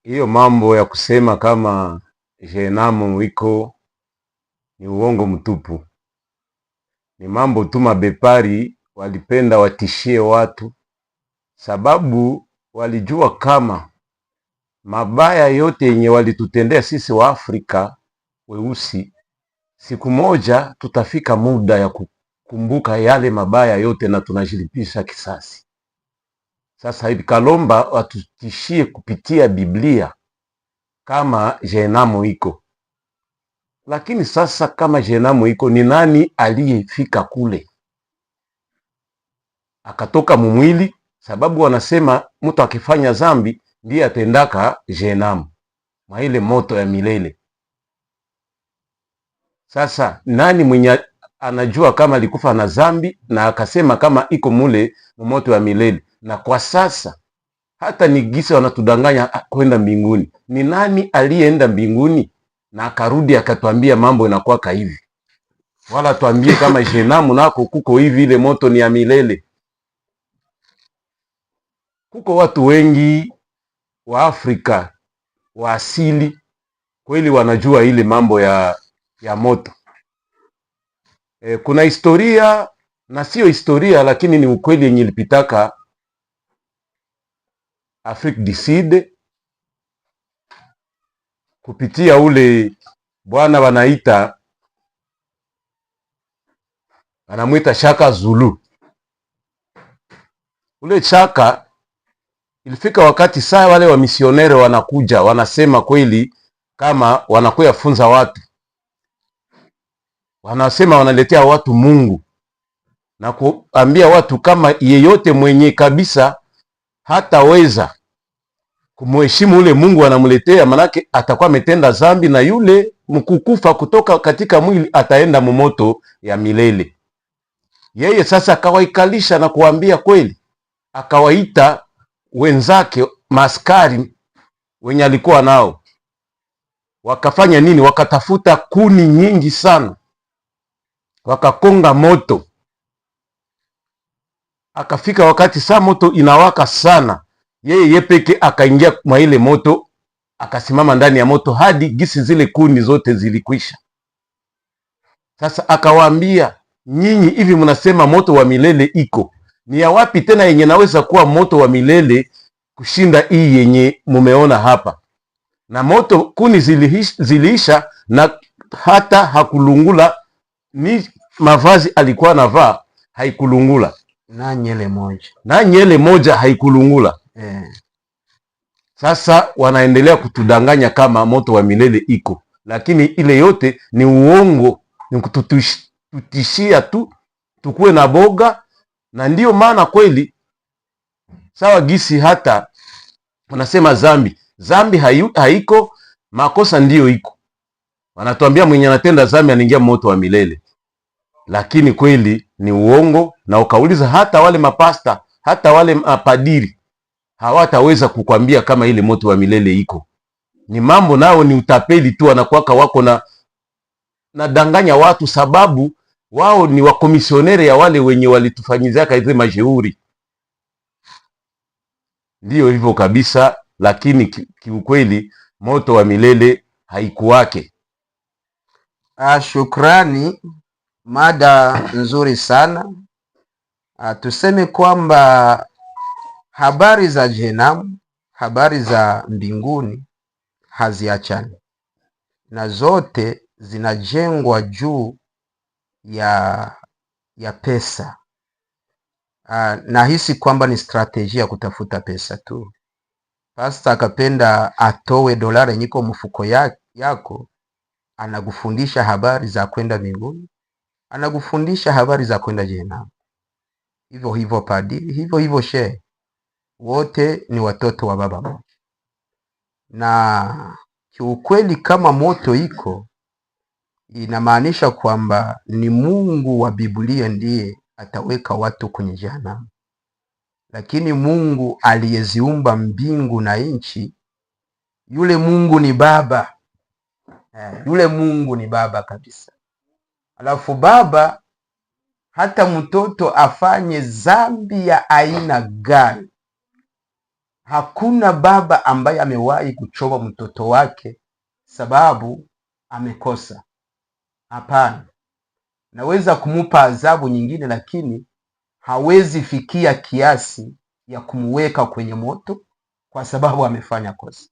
Hiyo mambo ya kusema kama Jenamu iko ni uongo mtupu. Ni mambo tu mabepari walipenda watishie watu, sababu walijua kama mabaya yote yenye walitutendea sisi wa Afrika weusi, siku moja tutafika muda ya kukumbuka yale mabaya yote na tunajilipisha kisasi. Sasa hivi kalomba watutishie kupitia Biblia kama Jenamu iko. Lakini sasa kama Jenamu iko, ni nani aliyefika kule akatoka mumwili? Sababu wanasema mtu akifanya zambi ndiye atendaka Jenamu, mwa ile moto ya milele. Sasa nani mwenye anajua kama alikufa na zambi na akasema kama iko mule moto ya milele? Na kwa sasa hata ni gisi wanatudanganya kwenda mbinguni. Ni nani aliyeenda mbinguni na akarudi akatwambia mambo inakuwa hivi? Wala tuambie kama Jenamu nako kuko hivi, ile moto ni ya milele. Kuko watu wengi wa Afrika wa asili kweli wanajua ile mambo ya moto. Kuna historia na sio historia, lakini ni ukweli yenye ilipitaka Afrique du Sud kupitia ule bwana wanamwita Shaka Zulu. Ule Shaka ilifika wakati saa wale wa misionere wanakuja wanasema kweli kama wanakuya funza watu, wanasema wanaletea watu Mungu na kuambia watu kama yeyote mwenye kabisa hataweza kumheshimu ule Mungu anamletea, manake atakuwa ametenda zambi, na yule mkukufa kutoka katika mwili ataenda mumoto ya milele. Yeye sasa akawaikalisha na kuambia kweli, akawaita wenzake maskari wenye alikuwa nao. Wakafanya nini? Wakatafuta kuni nyingi sana, wakakonga moto. Akafika wakati saa moto inawaka sana, yeye peke akaingia mwa ile moto, akasimama ndani ya moto hadi gisi zile kuni zote zilikwisha. Sasa akawaambia, nyinyi hivi mnasema moto wa milele iko, ni ya wapi tena yenye naweza kuwa moto wa milele kushinda hii yenye mumeona hapa? Na moto kuni ziliisha na hata hakulungula, ni mavazi alikuwa navaa haikulungula, na nyele moja haikulungula. Sasa wanaendelea kutudanganya kama moto wa milele iko, lakini ile yote ni uongo, ni kututishia tu tukuwe na boga. Na ndiyo maana kweli sawa gisi hata wanasema zambi haiko, makosa ndiyo iko. Wanatuambia mwenye anatenda zambi anaingia moto wa milele, lakini kweli ni uongo. Na ukauliza hata wale mapasta, hata wale mapadiri, hawataweza kukwambia kama ile moto wa milele iko. Ni mambo nao ni utapeli tu, wanakuwaka wako na danganya watu, sababu wao ni wakomisionere ya wale wenye walitufanyizaka hizo majeuri. Ndiyo hivyo kabisa, lakini kiukweli moto wa milele haikuwake. Shukrani, mada nzuri sana. Tuseme kwamba habari za Jenamu, habari za mbinguni haziachani, na zote zinajengwa juu ya pesa. Nahisi kwamba ni strategia kutafuta pesa tu. Pasta akapenda atowe dolari nyiko mfuko yako, anakufundisha habari za kwenda mbinguni, anakufundisha habari za kwenda Jenamu. Hivyo hivyo padiri, hivyo hivyo shehe, wote ni watoto wa baba moja. Na kiukweli kama moto iko, inamaanisha kwamba ni Mungu wa Biblia ndiye ataweka watu kwenye jehanamu. Lakini Mungu aliyeziumba mbingu na nchi, yule Mungu ni baba. Yule Mungu ni baba kabisa. Alafu baba, hata mtoto afanye zambi ya aina gani, Hakuna baba ambaye amewahi kuchoma mtoto wake sababu amekosa. Hapana. Naweza kumupa adhabu nyingine, lakini hawezi fikia kiasi ya kumweka kwenye moto kwa sababu amefanya kosa.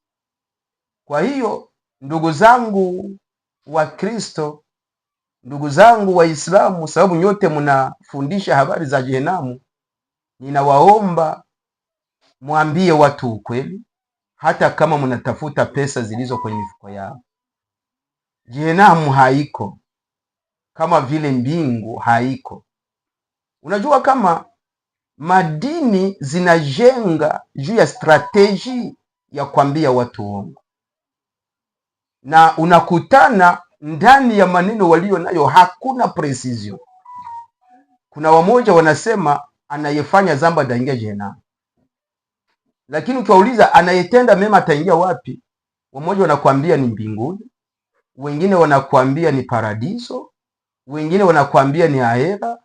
Kwa hiyo ndugu zangu wa Kristo, ndugu zangu Waislamu, sababu nyote mnafundisha habari za Jehenamu, ninawaomba mwambie watu ukweli, hata kama mnatafuta pesa zilizo kwenye mifuko yao. Jehenamu haiko, kama vile mbingu haiko. Unajua kama madini zinajenga juu ya strateji ya kuambia watu uongo, na unakutana ndani ya maneno walio nayo hakuna precision. Kuna wamoja wanasema anayefanya dhambi ataingia Jehenamu, lakini ukiwauliza anayetenda mema ataingia wapi, wamoja wanakuambia ni mbinguni, wengine wanakuambia ni paradiso, wengine wanakuambia ni ahera.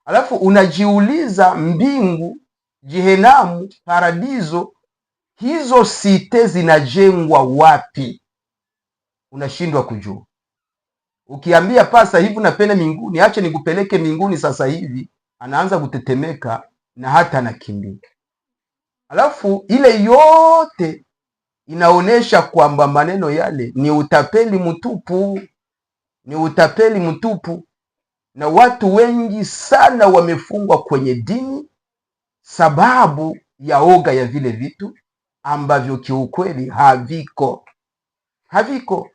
Alafu unajiuliza mbingu, Jehenamu, paradiso, hizo site zinajengwa wapi? Unashindwa kujua. Ukiambia pasa hivi napenda mbinguni, acha nikupeleke mbinguni sasa hivi, anaanza kutetemeka na hata anakimbia. Alafu ile yote inaonesha kwamba maneno yale ni utapeli mtupu, ni utapeli mtupu, na watu wengi sana wamefungwa kwenye dini sababu ya oga ya vile vitu ambavyo kiukweli haviko.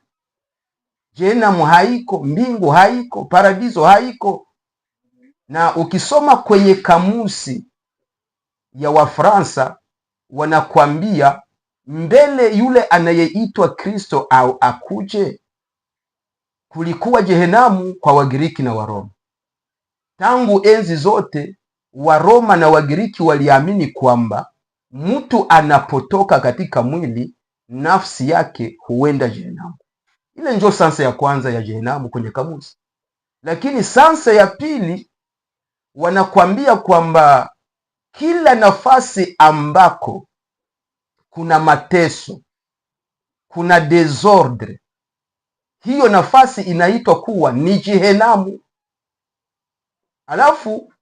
Jehenamu haiko, mbingu haiko, paradiso haiko. Na ukisoma kwenye kamusi ya Wafransa wanakwambia mbele yule anayeitwa Kristo au akuje, kulikuwa Jehenamu kwa Wagiriki na Waroma. Tangu enzi zote Waroma na Wagiriki waliamini kwamba mtu anapotoka katika mwili, nafsi yake huenda Jehenamu. Ile ndio sansa ya kwanza ya Jehenamu kwenye kamusi. Lakini sansa ya pili wanakwambia kwamba kila nafasi ambako kuna mateso, kuna desordre, hiyo nafasi inaitwa kuwa ni Jehenamu. Alafu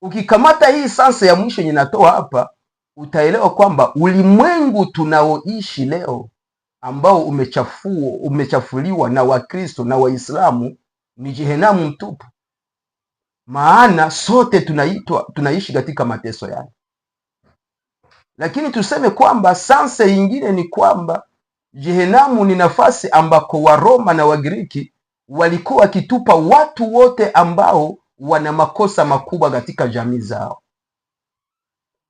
ukikamata hii sansa ya mwisho yenye natoa hapa, utaelewa kwamba ulimwengu tunaoishi leo ambao umechafuliwa na Wakristo na Waislamu ni Jehenamu mtupu. Maana sote tunaishi katika mateso yake. Lakini tuseme kwamba sansa nyingine ni kwamba Jehenamu ni nafasi ambako Waroma na Wagiriki walikuwa wakitupa watu wote ambao wana makosa makubwa katika jamii zao.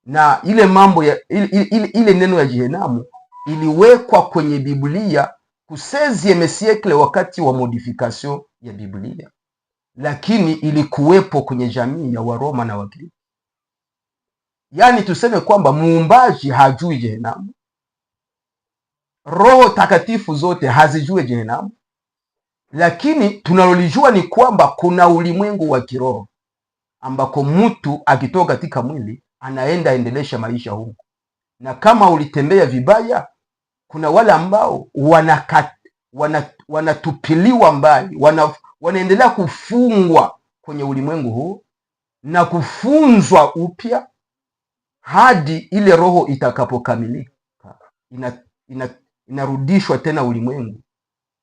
Na ile mambo ya ile neno ya Jehenamu iliwekwa kwenye Biblia ku 16e siècle wakati wa modification ya Biblia, lakini ilikuwepo kwenye jamii ya Waroma na Wagiriki. Yaani tuseme kwamba muumbaji hajui Jehenamu, roho takatifu zote hazijue Jehenamu, lakini tunalolijua ni kwamba kuna ulimwengu wa kiroho ambako mtu akitoka katika mwili anaenda endelesha maisha huko. Na kama ulitembea vibaya, kuna wale ambao wanatupiliwa mbali, wanaendelea kufungwa kwenye ulimwengu huu na kufunzwa upya hadi ile roho itakapokamilika, inarudishwa tena ulimwengu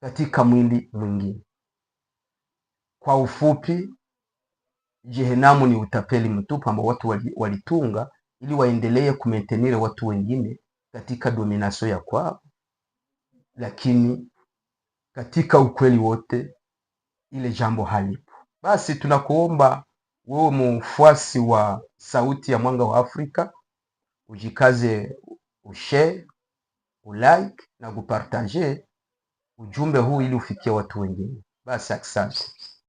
katika mwili mwingine. Kwa ufupi, Jehenamu ni utapeli mtupu ambao watu walitunga ili waendelee kumaintenir watu wengine katika domination ya kwao, lakini katika ukweli wote ile jambo halipo. Basi tunakuomba wewe mfuasi wa Sauti ya Mwanga wa Afrika ujikaze, ushare, ulike na kupartage ujumbe huu ili ufikie watu wengine. Basi asante.